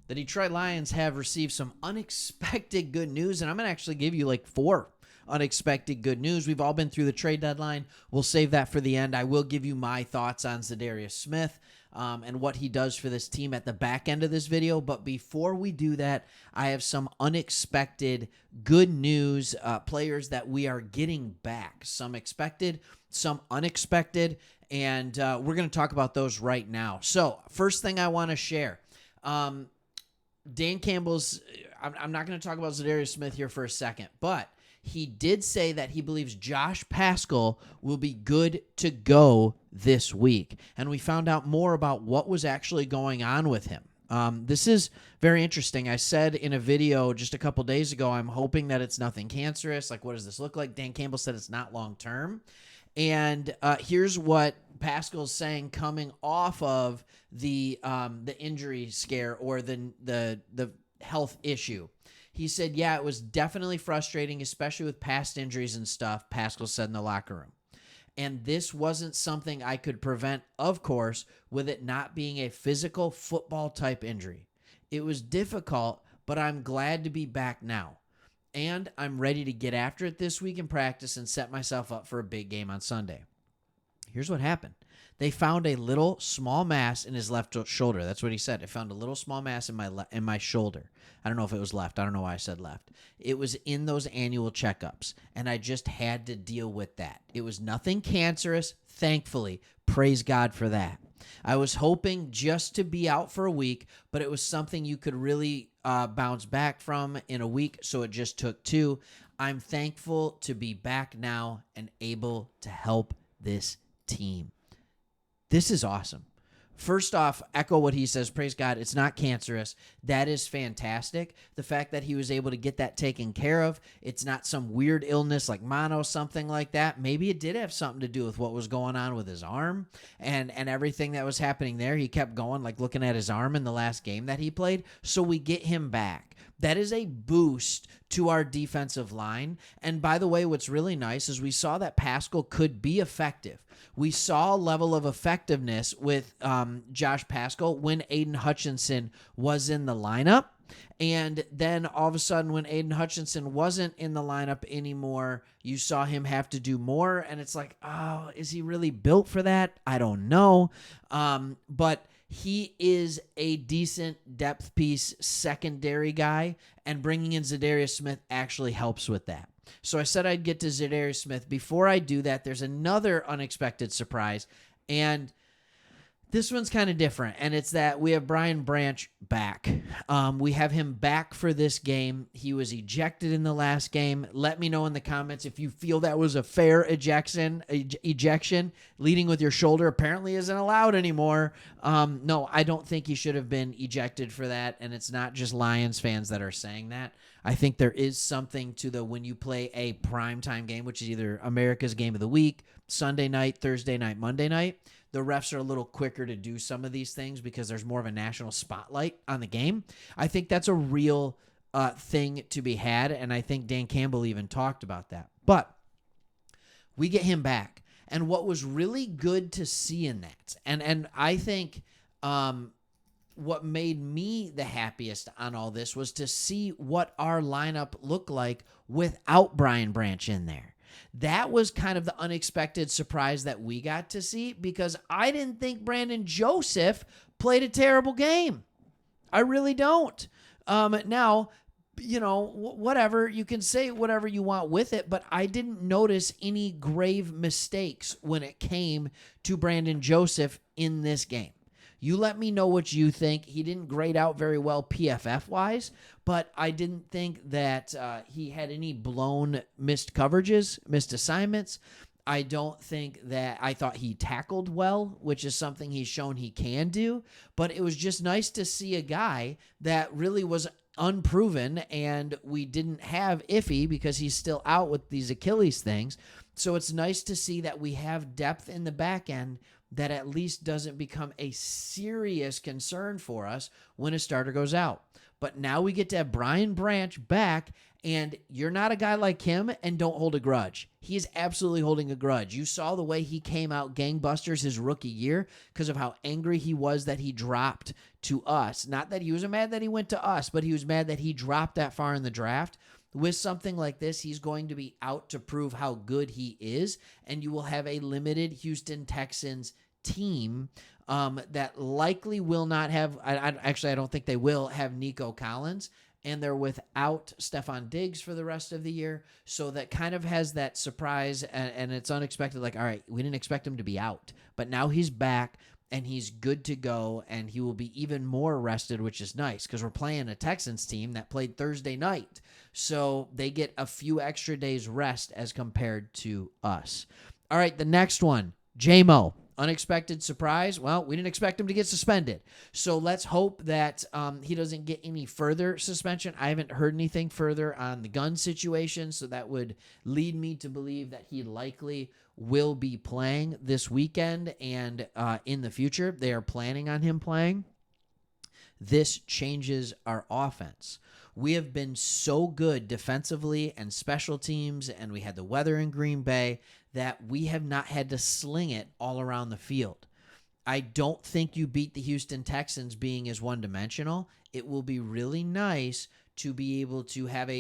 The Detroit Lions have received some unexpected good news, and I'm going to actually give you like 4 unexpected good news. We've all been through the trade deadline. We'll save that for the end. I will give you my thoughts on Zadarius Smith and what he does for this team at the back end of this video. But before we do that, I have some unexpected good news, players that we are getting back. Some expected, some unexpected, and we're going to talk about those right now. So first thing I want to share, Dan Campbell's, I'm not going to talk about Zadarius Smith here for a second, but he did say that he believes Josh Paschal will be good to go this week. And we found out more about what was actually going on with him. This is very interesting. I said in a video just a couple days ago, I'm hoping that it's nothing cancerous. Like, what does this look like? Dan Campbell said it's not long-term. And here's what Pascal's saying coming off of the injury scare or the health issue. He said, yeah, it was definitely frustrating, especially with past injuries and stuff, Pascal said in the locker room. And this wasn't something I could prevent, of course, with it not being a physical football type injury. It was difficult, but I'm glad to be back now. And I'm ready to get after it this week in practice and set myself up for a big game on Sunday. Here's what happened. They found a little small mass in his left shoulder. That's what he said. I found a little small mass in my shoulder. I don't know if it was left. I don't know why I said left. It was in those annual checkups, and I just had to deal with that. It was nothing cancerous, thankfully. Praise God for that. I was hoping just to be out for a week, but it was something you could really bounce back from in a week, so it just took 2. I'm thankful to be back now and able to help this team. This is awesome. First off, echo what he says. Praise God, it's not cancerous. That is fantastic. The fact that he was able to get that taken care of, it's not some weird illness like mono, something like that. Maybe it did have something to do with what was going on with his arm and everything that was happening there. He kept going, like looking at his arm in the last game that he played. So we get him back. That is a boost to our defensive line. And by the way, what's really nice is we saw that Paschal could be effective. We saw a level of effectiveness with Josh Paschal when Aiden Hutchinson was in the lineup. And then all of a sudden when Aiden Hutchinson wasn't in the lineup anymore, you saw him have to do more. And it's like, oh, is he really built for that? I don't know. But he is a decent depth piece secondary guy, and bringing in Zadarius Smith actually helps with that. So I said I'd get to Zadarius Smith. Before I do that, there's another unexpected surprise, and this one's kind of different, and it's that we have Brian Branch back. We have him back for this game. He was ejected in the last game. Let me know in the comments if you feel that was a fair ejection. Leading with your shoulder apparently isn't allowed anymore. No, I don't think he should have been ejected for that, and it's not just Lions fans that are saying that. I think there is something to the when you play a primetime game, which is either America's Game of the Week, Sunday night, Thursday night, Monday night, the refs are a little quicker to do some of these things because there's more of a national spotlight on the game. I think that's a real thing to be had, and I think Dan Campbell even talked about that. But we get him back. And what was really good to see in that, and I think what made me the happiest on all this was to see what our lineup looked like without Brian Branch in there. That was kind of the unexpected surprise that we got to see because I didn't think Brandon Joseph played a terrible game. I really don't. Now, you know, whatever, you can say whatever you want with it, but I didn't notice any grave mistakes when it came to Brandon Joseph in this game. You let me know what you think. He didn't grade out very well PFF-wise, but I didn't think that he had any blown missed coverages, missed assignments. I don't think that I thought he tackled well, which is something he's shown he can do, but it was just nice to see a guy that really was unproven, and we didn't have Iffy because he's still out with these Achilles things. So it's nice to see that we have depth in the back end that at least doesn't become a serious concern for us when a starter goes out. But now we get to have Brian Branch back, and you're not a guy like him and don't hold a grudge. He is absolutely holding a grudge. You saw the way he came out gangbusters his rookie year because of how angry he was that he dropped to us. Not that he was mad that he went to us, but he was mad that he dropped that far in the draft. With something like this, he's going to be out to prove how good he is, and you will have a limited Houston Texans team that likely will not have, I don't think they will have Nico Collins, and they're without Stephon Diggs for the rest of the year, so that kind of has that surprise, and it's unexpected, like, all right, we didn't expect him to be out, but now he's back, and he's good to go, and he will be even more rested, which is nice, because we're playing a Texans team that played Thursday night, so they get a few extra days rest as compared to us. All right, the next one, J-Mo. Unexpected surprise. Well, we didn't expect him to get suspended. So let's hope that he doesn't get any further suspension. I haven't heard anything further on the gun situation, so that would lead me to believe that he likely will be playing this weekend and in the future. They are planning on him playing. This changes our offense. We have been so good defensively and special teams, and we had the weather in Green Bay, that we have not had to sling it all around the field. I don't think you beat the Houston Texans being as one-dimensional. It will be really nice to be able to have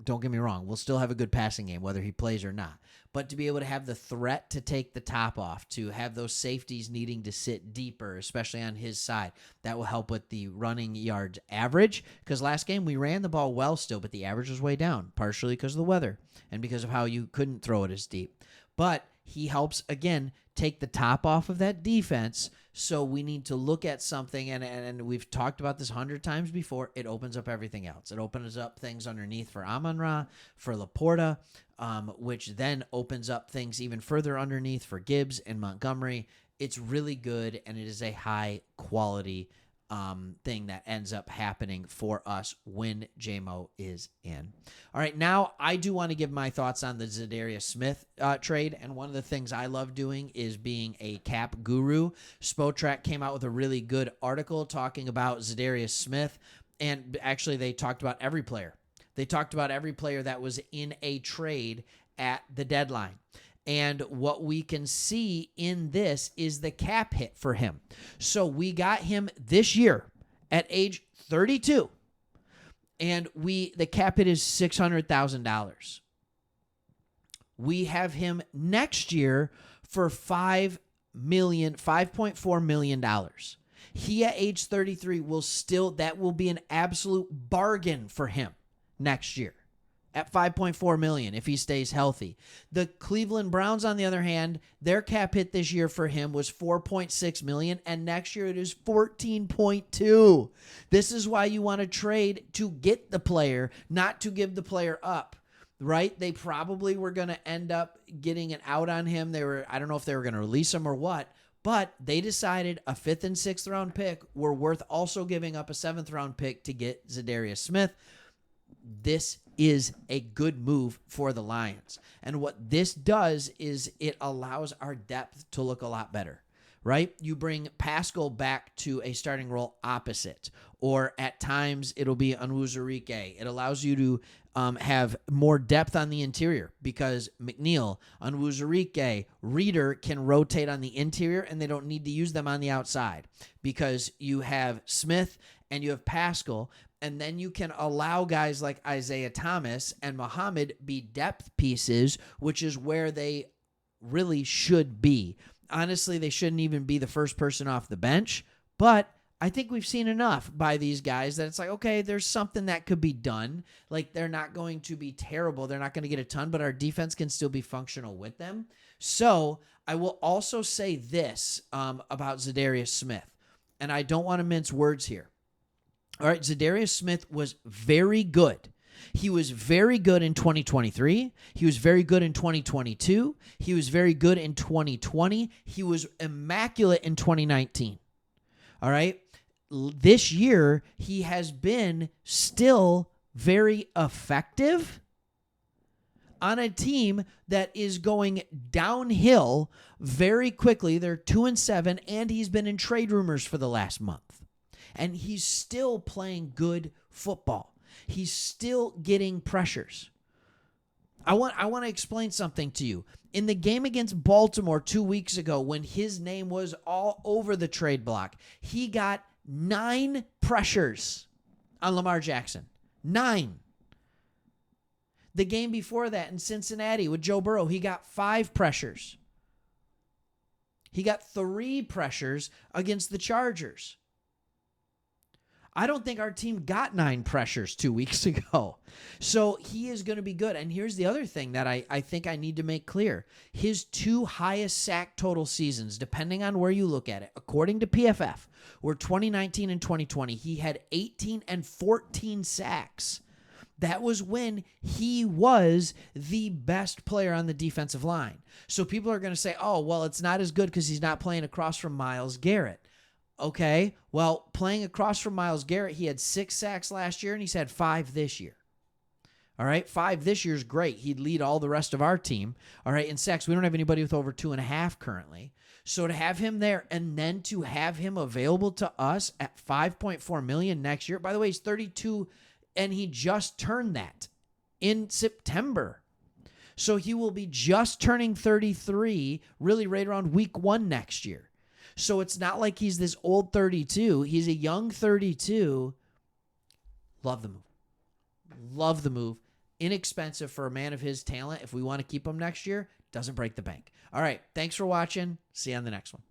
don't get me wrong, we'll still have a good passing game, whether he plays or not. But to be able to have the threat to take the top off, to have those safeties needing to sit deeper, especially on his side, that will help with the running yards average. Because last game we ran the ball well still, but the average was way down, partially because of the weather and because of how you couldn't throw it as deep. But he helps, again, take the top off of that defense. So we need to look at something, and we've talked about this 100 times before. It opens up everything else. It opens up things underneath for Amon-Ra, for Laporta, which then opens up things even further underneath for Gibbs and Montgomery. It's really good, and it is a high-quality thing that ends up happening for us when J-Mo is in. All right, now I do want to give my thoughts on the Zadarius Smith trade, and one of the things I love doing is being a cap guru. Spotrac came out with a really good article talking about Zadarius Smith, and actually they talked about every player. They talked about every player that was in a trade at the deadline. And what we can see in this is the cap hit for him. So we got him this year at age 32, and the cap hit is $600,000. We have him next year for $5.4 million. He at age 33 that will be an absolute bargain for him next year. At $5.4 million if he stays healthy. The Cleveland Browns, on the other hand, their cap hit this year for him was $4.6 million, and next year it is $14.2. This is why you want to trade to get the player, not to give the player up. Right? They probably were going to end up getting an out on him. I don't know if they were going to release him or what, but they decided a 5th and 6th round pick were worth also giving up a 7th round pick to get Zadarius Smith. This is a good move for the Lions. And what this does is it allows our depth to look a lot better, right? You bring Pascal back to a starting role opposite, or at times it'll be Onwuzurike. It allows you to have more depth on the interior because McNeil, Onwuzurike, Reeder can rotate on the interior and they don't need to use them on the outside because you have Smith and you have Pascal. And then you can allow guys like Isaiah Thomas and Muhammad be depth pieces, which is where they really should be. Honestly, they shouldn't even be the first person off the bench, but I think we've seen enough by these guys that it's like, okay, there's something that could be done. Like, they're not going to be terrible. They're not going to get a ton, but our defense can still be functional with them. So I will also say this about Zadarius Smith, and I don't want to mince words here. All right, Zadarius Smith was very good. He was very good in 2023. He was very good in 2022. He was very good in 2020. He was immaculate in 2019. All right, this year he has been still very effective. on a team that is going downhill very quickly. They're 2-7, and he's been in trade rumors for the last month. And he's still playing good football. He's still getting pressures. I want to explain something to you. In the game against Baltimore 2 weeks ago, when his name was all over the trade block, he got 9 pressures on Lamar Jackson. 9. The game before that in Cincinnati with Joe Burrow, he got 5 pressures. He got 3 pressures against the Chargers. I don't think our team got 9 pressures 2 weeks ago. So he is going to be good. And here's the other thing that I think I need to make clear. His 2 highest sack total seasons, depending on where you look at it, according to PFF, were 2019 and 2020. He had 18 and 14 sacks. That was when he was the best player on the defensive line. So people are going to say, oh, well, it's not as good because he's not playing across from Myles Garrett. Okay, well, playing across from Myles Garrett, he had 6 sacks last year, and he's had 5 this year. All right, 5 this year is great. He'd lead all the rest of our team. All right, in sacks, we don't have anybody with over 2.5 currently. So to have him there and then to have him available to us at $5.4 million next year. By the way, he's 32, and he just turned that in September. So he will be just turning 33, really right around week 1 next year. So it's not like he's this old 32. He's a young 32. Love the move. Love the move. Inexpensive for a man of his talent. If we want to keep him next year, doesn't break the bank. All right. Thanks for watching. See you on the next one.